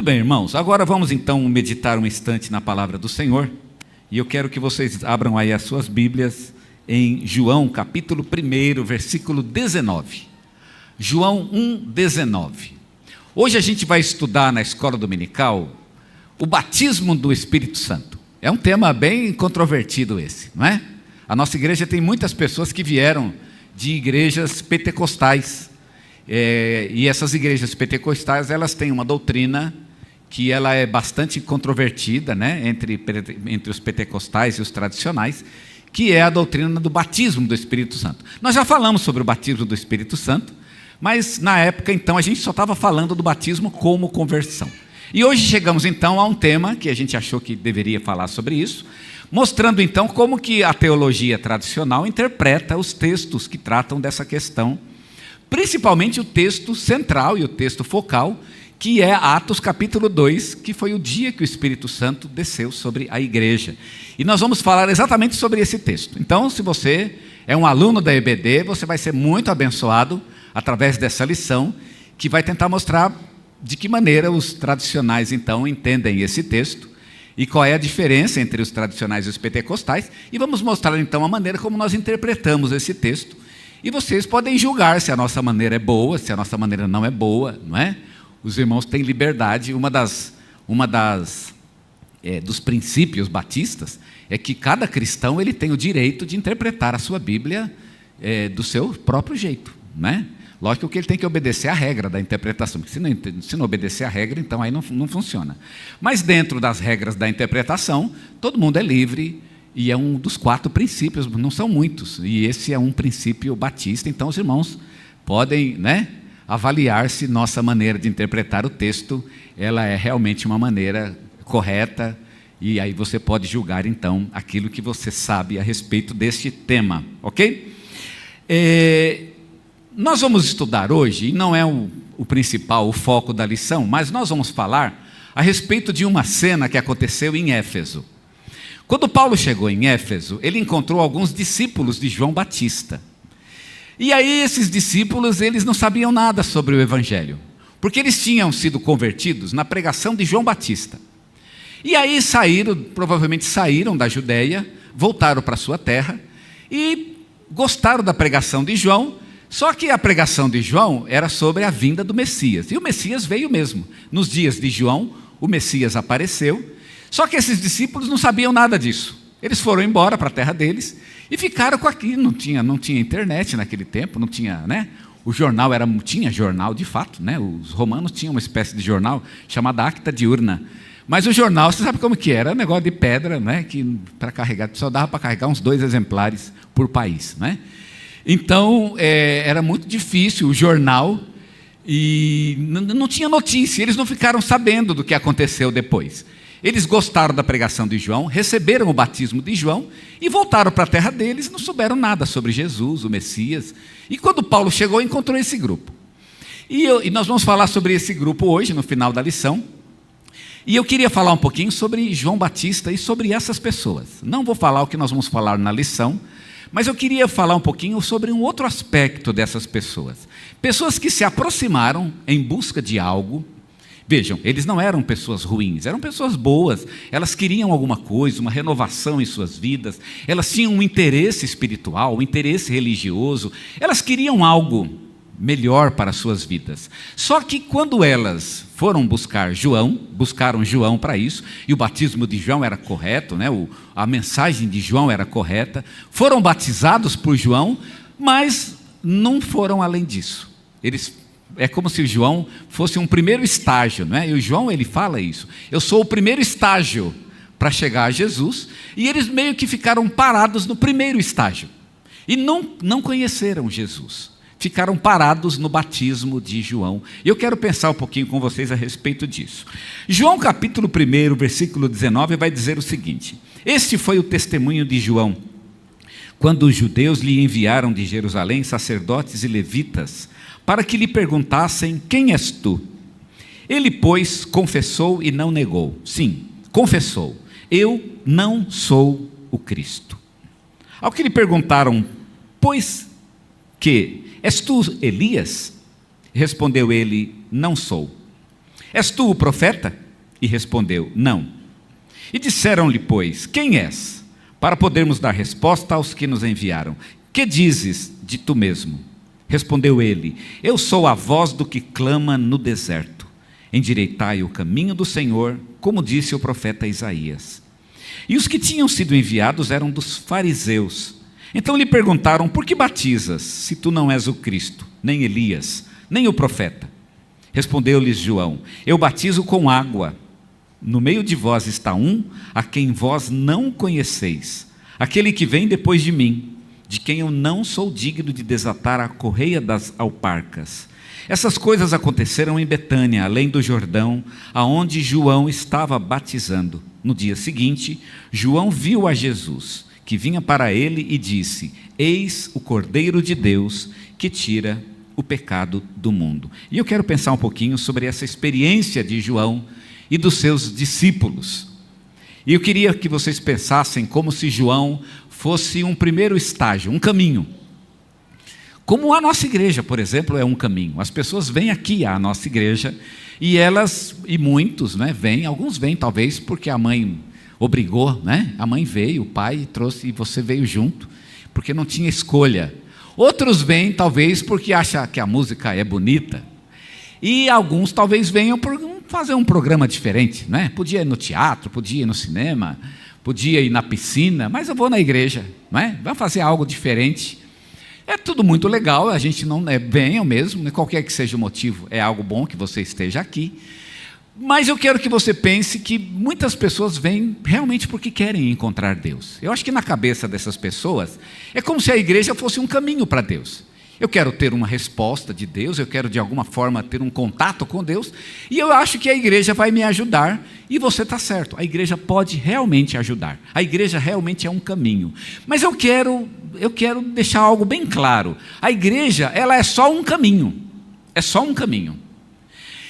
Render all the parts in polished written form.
Muito bem, irmãos, agora vamos então meditar um instante na palavra do Senhor, e eu quero que vocês abram aí as suas Bíblias em João capítulo 1, versículo 19. João 1:19. Hoje a gente vai estudar na escola dominical o batismo do Espírito Santo. É um tema bem controvertido esse, não é? A nossa igreja tem muitas pessoas que vieram de igrejas pentecostais, e essas igrejas pentecostais, elas têm uma doutrina que ela é bastante controvertida, né, entre os pentecostais e os tradicionais, que é a doutrina do batismo do Espírito Santo. Nós já falamos sobre o batismo do Espírito Santo, mas na época então a gente só estava falando do batismo como conversão. E hoje chegamos então a um tema que a gente achou que deveria falar sobre isso, mostrando então como que a teologia tradicional interpreta os textos que tratam dessa questão, principalmente o texto central e o texto focal, que é Atos capítulo 2, que foi o dia que o Espírito Santo desceu sobre a igreja. E nós vamos falar exatamente sobre esse texto. Então, se você é um aluno da EBD, você vai ser muito abençoado através dessa lição, que vai tentar mostrar de que maneira os tradicionais então entendem esse texto, e qual é a diferença entre os tradicionais e os pentecostais, e vamos mostrar então a maneira como nós interpretamos esse texto. E vocês podem julgar se a nossa maneira é boa, se a nossa maneira não é boa, não é? Os irmãos têm liberdade. Dos princípios batistas é que cada cristão ele tem o direito de interpretar a sua Bíblia do seu próprio jeito, não é? Lógico que ele tem que obedecer à regra da interpretação, porque se não obedecer à regra, então aí não funciona. Mas dentro das regras da interpretação, todo mundo é livre, e é um dos 4 princípios, não são muitos, e esse é um princípio batista. Então os irmãos podem, né, avaliar se nossa maneira de interpretar o texto, ela é realmente uma maneira correta, e aí você pode julgar então aquilo que você sabe a respeito deste tema, ok? Nós vamos estudar hoje, e não é o principal, o foco da lição, mas nós vamos falar a respeito de uma cena que aconteceu em Éfeso. Quando Paulo chegou em Éfeso, ele encontrou alguns discípulos de João Batista. E aí esses discípulos, eles não sabiam nada sobre o Evangelho, porque eles tinham sido convertidos na pregação de João Batista. E aí provavelmente saíram da Judeia, voltaram para a sua terra, e gostaram da pregação de João, só que a pregação de João era sobre a vinda do Messias, e o Messias veio mesmo. Nos dias de João, o Messias apareceu, só que esses discípulos não sabiam nada disso. Eles foram embora para a terra deles e ficaram com aquilo. Não tinha internet naquele tempo, não tinha, né? O jornal tinha jornal de fato, né? Os romanos tinham uma espécie de jornal chamada Acta Diurna. Mas o jornal, você sabe como que era? Um negócio de pedra, né? Que para carregar, só dava para carregar uns 2 exemplares por país, né? Então era muito difícil o jornal, e não tinha notícia. Eles não ficaram sabendo do que aconteceu depois. Eles gostaram da pregação de João, receberam o batismo de João e voltaram para a terra deles, não souberam nada sobre Jesus, o Messias. E quando Paulo chegou, encontrou esse grupo. E nós vamos falar sobre esse grupo hoje, no final da lição. E eu queria falar um pouquinho sobre João Batista e sobre essas pessoas. Não vou falar o que nós vamos falar na lição, mas eu queria falar um pouquinho sobre um outro aspecto dessas pessoas. Pessoas que se aproximaram em busca de algo. Vejam, eles não eram pessoas ruins, eram pessoas boas. Elas queriam alguma coisa, uma renovação em suas vidas. Elas tinham um interesse espiritual, um interesse religioso. Elas queriam algo melhor para as suas vidas. Só que quando elas foram buscaram João para isso, e o batismo de João era correto, né? A mensagem de João era correta, foram batizados por João, mas não foram além disso. É como se o João fosse um primeiro estágio, não é? E o João, ele fala isso. Eu sou o primeiro estágio para chegar a Jesus, e eles meio que ficaram parados no primeiro estágio. E não conheceram Jesus. Ficaram parados no batismo de João. E eu quero pensar um pouquinho com vocês a respeito disso. João capítulo 1, versículo 19, vai dizer o seguinte: este foi o testemunho de João, quando os judeus lhe enviaram de Jerusalém sacerdotes e levitas, para que lhe perguntassem: quem és tu? Ele, pois, confessou e não negou. Sim, confessou: eu não sou o Cristo. Ao que lhe perguntaram: pois que és tu Elias? Respondeu ele: não sou. És tu o profeta? E respondeu: Não. E disseram-lhe, pois: Quem és? Para podermos dar resposta aos que nos enviaram. Que dizes de tu mesmo? Respondeu ele: Eu sou a voz do que clama no deserto. Endireitai o caminho do Senhor, como disse o profeta Isaías. E os que tinham sido enviados eram dos fariseus. Então lhe perguntaram: Por que batizas, se tu não és o Cristo, nem Elias, nem o profeta? Respondeu-lhes João: Eu batizo com água. No meio de vós está um, a quem vós não conheceis, aquele que vem depois de mim, de quem eu não sou digno de desatar a correia das alparcas. Essas coisas aconteceram em Betânia, além do Jordão, aonde João estava batizando. No dia seguinte, João viu a Jesus, que vinha para ele, e disse: Eis o Cordeiro de Deus, que tira o pecado do mundo. E eu quero pensar um pouquinho sobre essa experiência de João e dos seus discípulos. E eu queria que vocês pensassem como se João fosse um primeiro estágio, um caminho. Como a nossa igreja, por exemplo, é um caminho. As pessoas vêm aqui à nossa igreja e muitos, né, vêm, alguns vêm talvez porque a mãe obrigou, né? A mãe veio, o pai trouxe e você veio junto, porque não tinha escolha. Outros vêm talvez porque acham que a música é bonita. E alguns talvez venham por fazer um programa diferente, né? Podia ir no teatro, podia ir no cinema, podia ir na piscina, mas eu vou na igreja, né? Vamos fazer algo diferente. É tudo muito legal, a gente não venha mesmo, né? Qualquer que seja o motivo, é algo bom que você esteja aqui. Mas eu quero que você pense que muitas pessoas vêm realmente porque querem encontrar Deus. Eu acho que na cabeça dessas pessoas é como se a igreja fosse um caminho para Deus. Eu quero ter uma resposta de Deus, eu quero de alguma forma ter um contato com Deus, e eu acho que a igreja vai me ajudar, e você está certo, a igreja pode realmente ajudar, a igreja realmente é um caminho. Mas eu quero deixar algo bem claro: a igreja, ela é só um caminho, é só um caminho.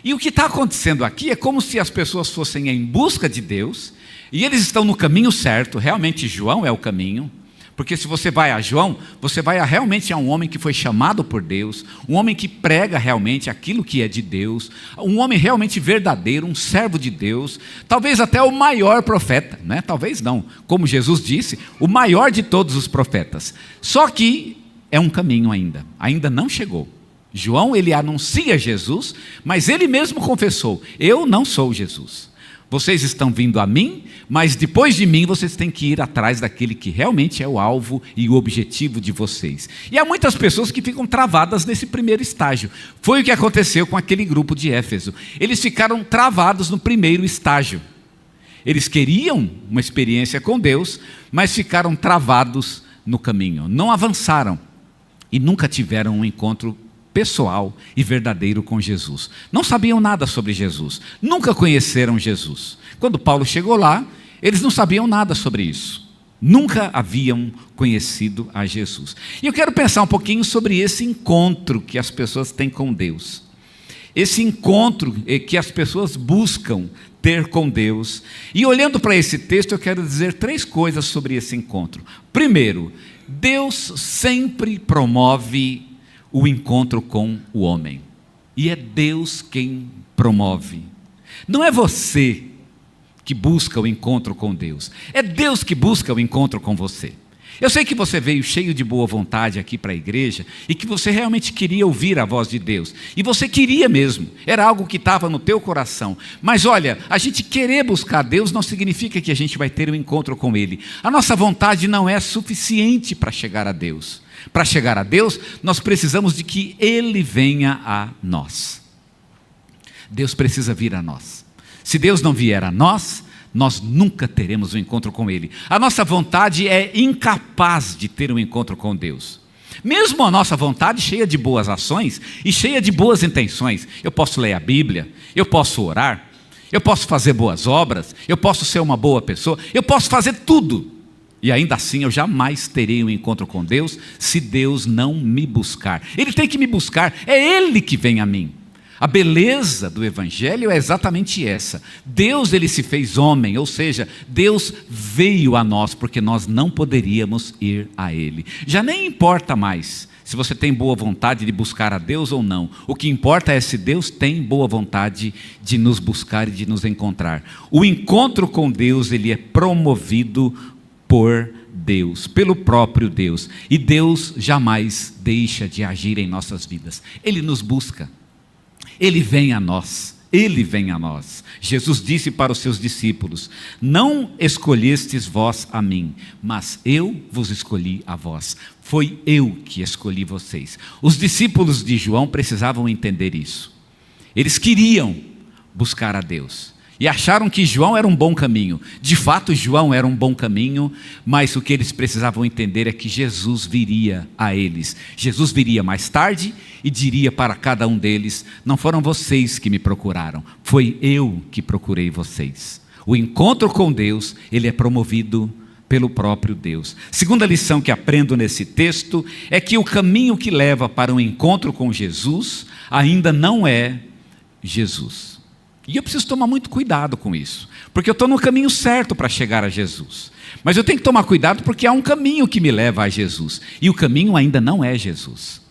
E o que está acontecendo aqui é como se as pessoas fossem em busca de Deus, e eles estão no caminho certo, realmente João é o caminho. Porque se você vai a João, você vai realmente a um homem que foi chamado por Deus, um homem que prega realmente aquilo que é de Deus, um homem realmente verdadeiro, um servo de Deus, talvez até o maior profeta, né? Talvez não, como Jesus disse, o maior de todos os profetas. Só que é um caminho ainda não chegou. João, ele anuncia Jesus, mas ele mesmo confessou: eu não sou Jesus. Vocês estão vindo a mim, mas depois de mim vocês têm que ir atrás daquele que realmente é o alvo e o objetivo de vocês. E há muitas pessoas que ficam travadas nesse primeiro estágio. Foi o que aconteceu com aquele grupo de Éfeso. Eles ficaram travados no primeiro estágio. Eles queriam uma experiência com Deus, mas ficaram travados no caminho. Não avançaram e nunca tiveram um encontro pessoal e verdadeiro com Jesus. Não sabiam nada sobre Jesus, nunca conheceram Jesus. Quando Paulo chegou lá, eles não sabiam nada sobre isso, nunca haviam conhecido a Jesus. E eu quero pensar um pouquinho sobre esse encontro que as pessoas têm com Deus, esse encontro que as pessoas buscam ter com Deus. E olhando para esse texto, eu quero dizer 3 coisas sobre esse encontro. Primeiro, Deus sempre promove o encontro com o homem, e é Deus quem promove. Não é você que busca o encontro com Deus, é Deus que busca o encontro com você. Eu sei que você veio cheio de boa vontade aqui para a igreja, e que você realmente queria ouvir a voz de Deus, e você queria mesmo, era algo que estava no teu coração. Mas olha, a gente querer buscar Deus não significa que a gente vai ter um encontro com Ele. A nossa vontade não é suficiente para chegar a Deus. Para chegar a Deus, nós precisamos de que Ele venha a nós. Deus precisa vir a nós. Se Deus não vier a nós, nós nunca teremos um encontro com Ele. A nossa vontade é incapaz de ter um encontro com Deus. Mesmo a nossa vontade cheia de boas ações e cheia de boas intenções. Eu posso ler a Bíblia, eu posso orar, eu posso fazer boas obras, eu posso ser uma boa pessoa, eu posso fazer tudo. E ainda assim eu jamais terei um encontro com Deus se Deus não me buscar. Ele tem que me buscar, é Ele que vem a mim. A beleza do Evangelho é exatamente essa. Deus, ele se fez homem, ou seja, Deus veio a nós, porque nós não poderíamos ir a Ele. Já nem importa mais se você tem boa vontade de buscar a Deus ou não. O que importa é se Deus tem boa vontade de nos buscar e de nos encontrar. O encontro com Deus, ele é promovido por Deus, pelo próprio Deus. E Deus jamais deixa de agir em nossas vidas. Ele nos busca. Ele vem a nós, Ele vem a nós. Jesus disse para os seus discípulos: não escolhestes vós a mim, mas eu vos escolhi a vós. Foi eu que escolhi vocês. Os discípulos de João precisavam entender isso. Eles queriam buscar a Deus e acharam que João era um bom caminho. De fato, João era um bom caminho, mas o que eles precisavam entender é que Jesus viria a eles. Jesus viria mais tarde e diria para cada um deles: não foram vocês que me procuraram, foi eu que procurei vocês. O encontro com Deus, ele é promovido pelo próprio Deus. Segunda lição que aprendo nesse texto é que o caminho que leva para um encontro com Jesus ainda não é Jesus. E eu preciso tomar muito cuidado com isso, porque eu estou no caminho certo para chegar a Jesus. Mas eu tenho que tomar cuidado porque há um caminho que me leva a Jesus, e o caminho ainda não é Jesus.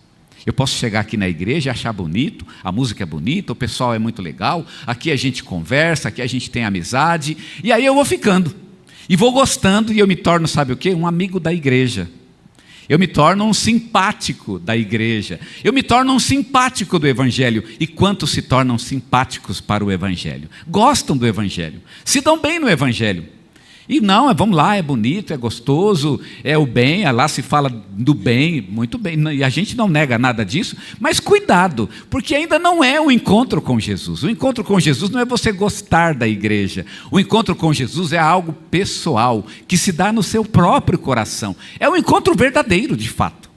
Eu posso chegar aqui na igreja e achar bonito, a música é bonita, o pessoal é muito legal, aqui a gente conversa, aqui a gente tem amizade, e aí eu vou ficando, e vou gostando, e eu me torno, sabe o quê? Um amigo da igreja. Eu me torno um simpático da igreja. Eu me torno um simpático do Evangelho. E quantos se tornam simpáticos para o Evangelho? Gostam do Evangelho, se dão bem no Evangelho. E não, vamos lá, é bonito, é gostoso, é o bem, lá se fala do bem, muito bem, e a gente não nega nada disso, mas cuidado, porque ainda não é o encontro com Jesus. O encontro com Jesus não é você gostar da igreja. O encontro com Jesus é algo pessoal, que se dá no seu próprio coração. É um encontro verdadeiro, de fato.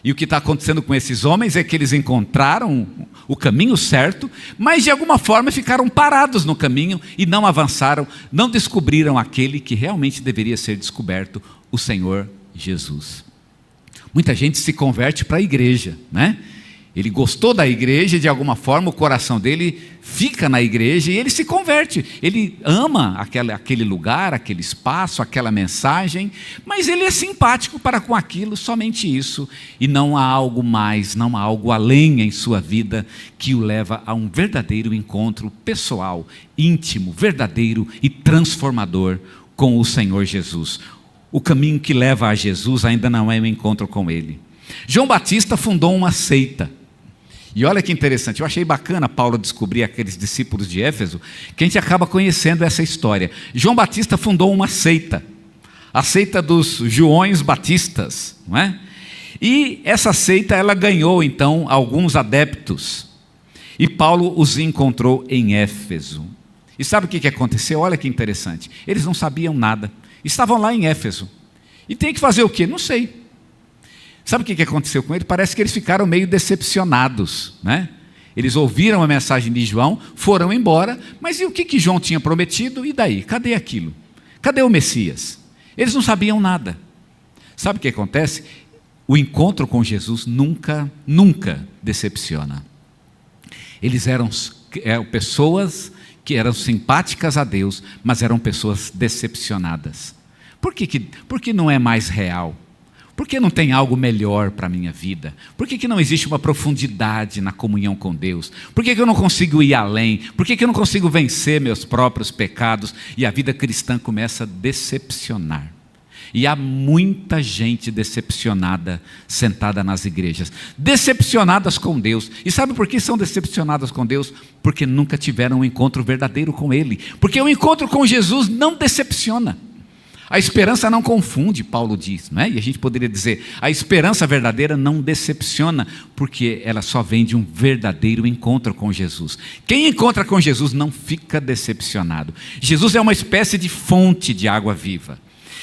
E o que está acontecendo com esses homens é que eles encontraram o caminho certo, mas de alguma forma ficaram parados no caminho e não avançaram, não descobriram aquele que realmente deveria ser descoberto, o Senhor Jesus. Muita gente se converte para a igreja, né? Ele gostou da igreja e de alguma forma o coração dele fica na igreja e ele se converte. Ele ama aquele lugar, aquele espaço, aquela mensagem, mas ele é simpático para com aquilo, somente isso. E não há algo mais, não há algo além em sua vida que o leva a um verdadeiro encontro pessoal, íntimo, verdadeiro e transformador com o Senhor Jesus. O caminho que leva a Jesus ainda não é o encontro com Ele. João Batista fundou uma seita. E olha que interessante, eu achei bacana Paulo descobrir aqueles discípulos de Éfeso, que a gente acaba conhecendo essa história. João Batista fundou uma seita, a seita dos Joões Batistas, não é? E essa seita, ela ganhou então alguns adeptos, e Paulo os encontrou em Éfeso. E sabe o que aconteceu? Olha que interessante, eles não sabiam nada, estavam lá em Éfeso, e tem que fazer o quê? Não sei. Sabe o que aconteceu com ele? Parece que eles ficaram meio decepcionados, né? Eles ouviram a mensagem de João, foram embora, mas e o que João tinha prometido? E daí? Cadê aquilo? Cadê o Messias? Eles não sabiam nada. Sabe o que acontece? O encontro com Jesus nunca decepciona. Eles eram pessoas que eram simpáticas a Deus, mas eram pessoas decepcionadas. Por que não é mais real? Por que não tem algo melhor para a minha vida? Por que não existe uma profundidade na comunhão com Deus? Por que eu não consigo ir além? Por que eu não consigo vencer meus próprios pecados? E a vida cristã começa a decepcionar. E há muita gente decepcionada sentada nas igrejas, decepcionadas com Deus. E sabe por que são decepcionadas com Deus? Porque nunca tiveram um encontro verdadeiro com Ele. Porque o encontro com Jesus não decepciona. A esperança não confunde, Paulo diz, não é? E a gente poderia dizer, a esperança verdadeira não decepciona, porque ela só vem de um verdadeiro encontro com Jesus. Quem encontra com Jesus não fica decepcionado. Jesus é uma espécie de fonte de água viva.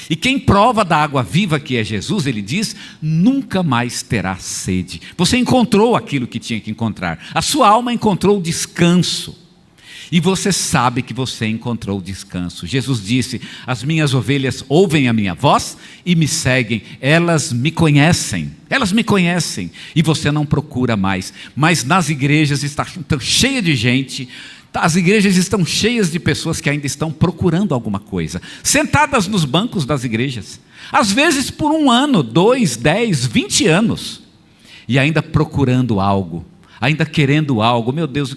E quem prova da água viva que é Jesus, ele diz, nunca mais terá sede. Você encontrou aquilo que tinha que encontrar. A sua alma encontrou descanso. E você sabe que você encontrou descanso. Jesus disse: as minhas ovelhas ouvem a minha voz e me seguem. Elas me conhecem. E você não procura mais. Mas nas igrejas está cheia de gente. As igrejas estão cheias de pessoas que ainda estão procurando alguma coisa, sentadas nos bancos das igrejas, às vezes por 1 ano, 2, 10, 20 anos, e ainda procurando algo, ainda querendo algo. Meu Deus,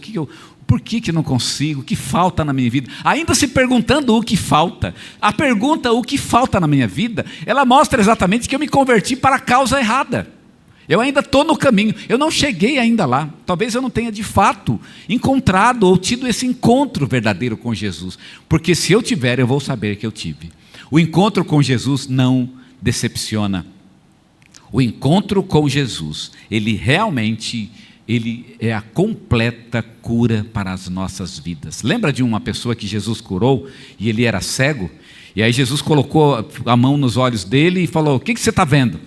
por que não consigo? O que falta na minha vida? Ainda se perguntando o que falta. A pergunta, o que falta na minha vida, ela mostra exatamente que eu me converti para a causa errada. Eu ainda estou no caminho, eu não cheguei ainda lá. Talvez eu não tenha de fato encontrado ou tido esse encontro verdadeiro com Jesus. Porque se eu tiver, eu vou saber que eu tive. O encontro com Jesus não decepciona. O encontro com Jesus, ele é a completa cura para as nossas vidas. Lembra de uma pessoa que Jesus curou e ele era cego? E aí Jesus colocou a mão nos olhos dele e falou: o que você está vendo?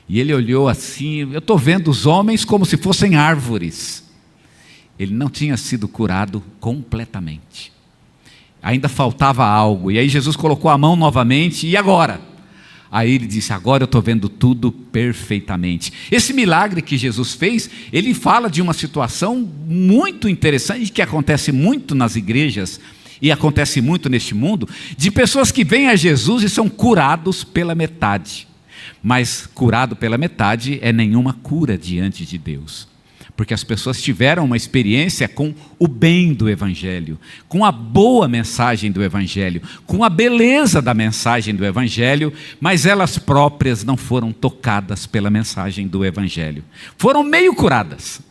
E ele olhou assim: eu estou vendo os homens como se fossem árvores. Ele não tinha sido curado completamente. Ainda faltava algo. E aí Jesus colocou a mão novamente: e agora? Aí ele disse: agora eu estou vendo tudo perfeitamente. Esse milagre que Jesus fez, ele fala de uma situação muito interessante, que acontece muito nas igrejas, e acontece muito neste mundo, de pessoas que vêm a Jesus e são curados pela metade. Mas curado pela metade é nenhuma cura diante de Deus, porque as pessoas tiveram uma experiência com o bem do Evangelho, com a boa mensagem do Evangelho, com a beleza da mensagem do Evangelho, mas elas próprias não foram tocadas pela mensagem do Evangelho. Foram meio curadas,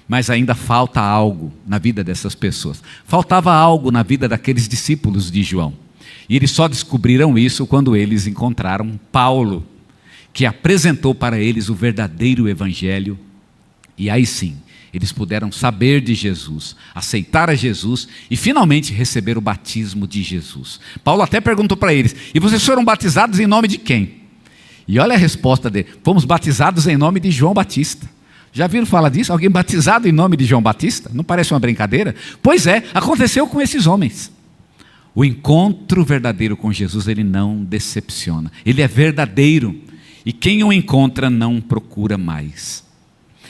mas ainda falta algo na vida dessas pessoas. Faltava algo na vida daqueles discípulos de João, e eles só descobriram isso quando eles encontraram Paulo, que apresentou para eles o verdadeiro Evangelho. E aí sim, eles puderam saber de Jesus, aceitar a Jesus e finalmente receber o batismo de Jesus. Paulo até perguntou para eles: e vocês foram batizados em nome de quem? E olha a resposta dele: fomos batizados em nome de João Batista. Já viram falar disso? Alguém batizado em nome de João Batista? Não parece uma brincadeira? Pois é, aconteceu com esses homens. O encontro verdadeiro com Jesus, ele não decepciona. Ele é verdadeiro. E quem o encontra não procura mais.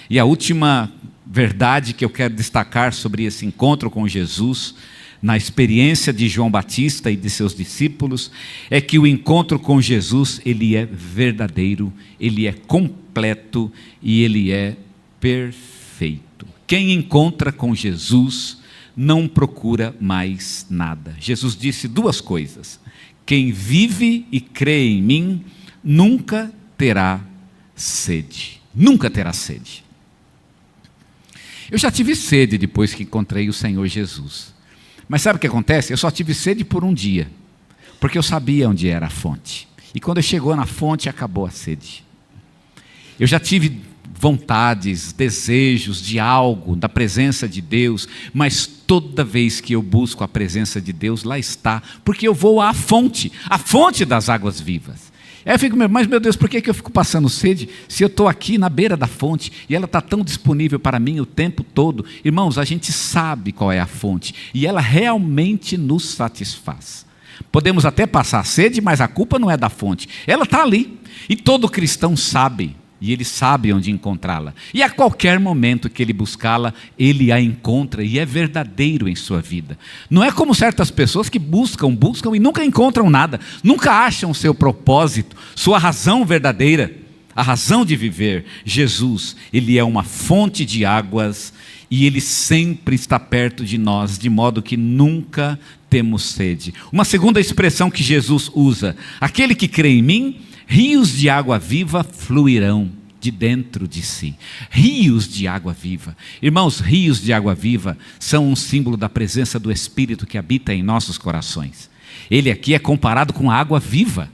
E a última verdade que eu quero destacar sobre esse encontro com Jesus, na experiência de João Batista e de seus discípulos, é que o encontro com Jesus, ele é verdadeiro, ele é completo e ele é perfeito. Quem encontra com Jesus não procura mais nada. Jesus disse 2 coisas: quem vive e crê em mim nunca terá sede. Nunca terá sede. Eu já tive sede depois que encontrei o Senhor Jesus. Mas sabe o que acontece? Eu só tive sede por um dia, porque eu sabia onde era a fonte. E quando chegou na fonte, acabou a sede. Eu já tive vontades, desejos de algo, da presença de Deus, mas toda vez que eu busco a presença de Deus, lá está, porque eu vou à fonte das águas vivas. Aí eu fico: mas meu Deus, por que eu fico passando sede se eu estou aqui na beira da fonte e ela está tão disponível para mim o tempo todo? Irmãos, a gente sabe qual é a fonte e ela realmente nos satisfaz. Podemos até passar sede, mas a culpa não é da fonte, ela está ali. E todo cristão sabe, e ele sabe onde encontrá-la. E a qualquer momento que ele buscá-la, ele a encontra e é verdadeiro em sua vida. Não é como certas pessoas que buscam e nunca encontram nada, nunca acham o seu propósito, sua razão verdadeira, a razão de viver. Jesus, ele é uma fonte de águas e ele sempre está perto de nós, de modo que nunca temos sede. Uma segunda expressão que Jesus usa: aquele que crê em mim, rios de água viva fluirão de dentro de si. Rios de água viva. Irmãos, rios de água viva são um símbolo da presença do Espírito que habita em nossos corações. Ele aqui é comparado com a água viva.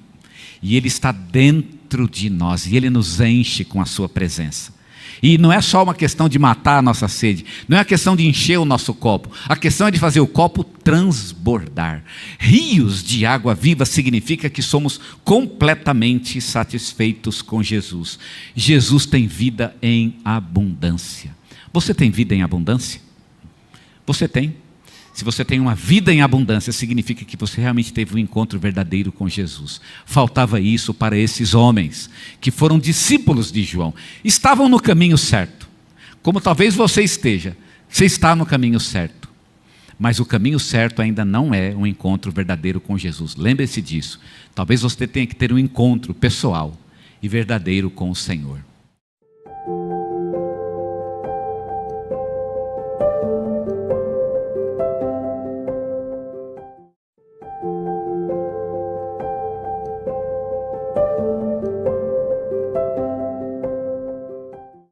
E ele está dentro de nós. E ele nos enche com a sua presença. E não é só uma questão de matar a nossa sede, não é uma questão de encher o nosso copo, a questão é de fazer o copo transbordar. Rios de água viva significa que somos completamente satisfeitos com Jesus. Jesus tem vida em abundância. Você tem vida em abundância? Você tem? Se você tem uma vida em abundância, significa que você realmente teve um encontro verdadeiro com Jesus. Faltava isso para esses homens, que foram discípulos de João. Estavam no caminho certo. Como talvez você esteja. Você está no caminho certo. Mas o caminho certo ainda não é um encontro verdadeiro com Jesus. Lembre-se disso. Talvez você tenha que ter um encontro pessoal e verdadeiro com o Senhor.